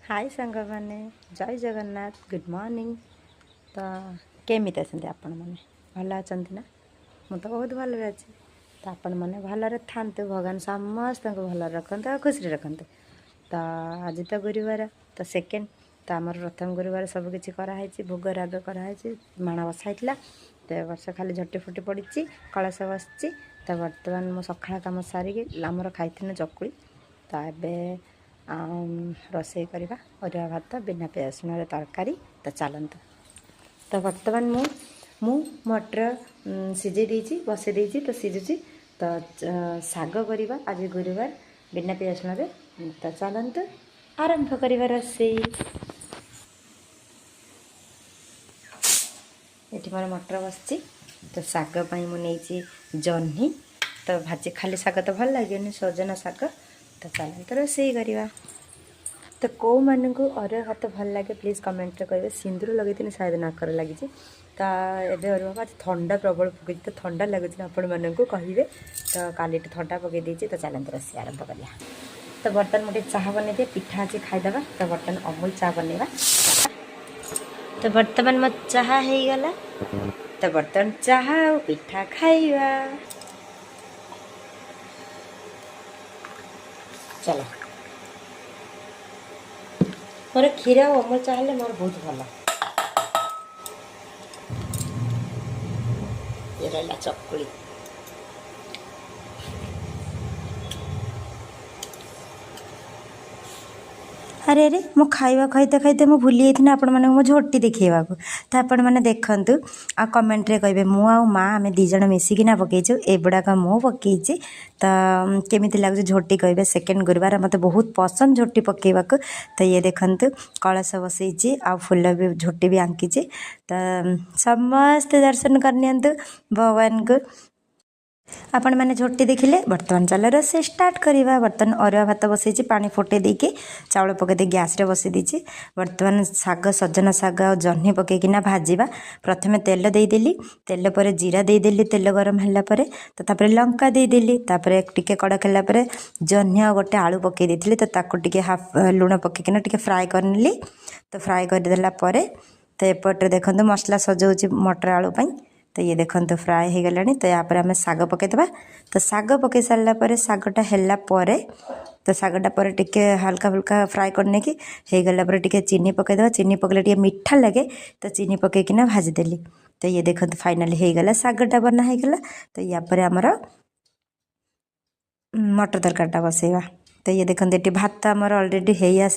हाय सांग मैंने जय जगन्नाथ गुड मॉर्निंग। तो केमी आपण मैंने भल अच्छा ना मु तो बहुत भल अच्छे। तो आपण मैंने भलरे था भगवान समस्त भल रखते और खुशी रखते। तो आज तो गुरुवार तो सेकेंड तो आम प्रथम गुरुवार सबकि कराई भोग राग कराई माण बसाई तो वर्ष खाली झटी फुटी पड़ी कलश बसची। तो बर्तमान मो सका कम सारिकी आमर खाई चकुली। तो ए रोसे करवा अरुआ भात बिना पियाज रसुण तरकारी। तो चलतु तो बर्तमान मु मटर सिझे देती बसई देती तो सिझुची। तो शाग करवा आज गुरुवार बिना पियाज रसुण। तो चलतु आरंभ करवा रोसे। ये मोर मटर बसची तो शाग मुझे जह्नी तो भाजी खाली शाग तो भल लगे सजना शाग। तो चलते रोसे करवा। तो कौ मानू अरुआ भात भल लगे प्लीज कमेंट करेंगे। सिंदूर लगे शायद नाकर लगी। तो ये अरुआ भात ठंडा प्रबल पकई तो ठंडा लगुच आपण मानू कहे। तो काली ठंडा पकई देती। तो चलते रोसे आरंभ करा। तो बर्तमान मुझे चाह बनई पिठा आज खाईदे। तो बर्तमान अमूल चाह बनवा। तो बर्तमान मो चाह हो गला। तो बर्तमान चाह और पिठा खाइबा। चलो मोर क्षीर और अमूल चाह मोर बहुत भल। ये रहा चकुली। अरे अरे मो खाइबा खाइते खाइते मो भूली जाइए आपण माने मो झोटी देखा। तो आपण मैंने देखु आ कमेंट रे कहे मु आ माँ आम दीज मिसिकिना पकईचु एगुड़ाक मु पकई। तो केमी लगुच झोटी कहे सेकेंड गुरुवार मत बहुत पसंद झोटी पकेवा। तो ये देखु कलश बसई आ फूल भी झोटी भी आंकी। तो समस्त दर्शन करनी भगवान को। आपण मैंने झोटी देखिले। बर्तमान चल रोसे स्टार्ट करवा। बर्तमान अरुआ भात बसई पानी फुटे देकी चाउल पकई गैस रे बसई देची। बर्तमान शाग सजना शाग और जह्नी पकईकिना भाजवा। प्रथमे तेल देदेली तेल पर जीरा देदेली तेल गरम है तो तापर लंका देदेली तापर टिके कड़क है जह्नी और गोटे आलू पकई देती। तो ताको टिके हाफ लुण पकईकिना टिके फ्राए करनेली। तो फ्राए करदेला तो एपटे देखो मसला सजाऊँ मटर आलू पाई। तो ये देखो फ्राए हो गला। तो यहाँ पर आम शाग पकईदे। तो शाग पकई सारापर शागटा है तो शागटा पर टिके हल्का फुल्का फ्राए करने की हो गला टिके चीनी पकईदे। चीनी पकड़े टिके मीठा लगे तो चीनी पकईकिना भाजीदेली। तो ये देखो फाइनाली हो गला शागटा बना हो गला। तो या पर आमर मटर तरकारीटा बसैवा। तो ये देखते भात आमर अलरेडी हो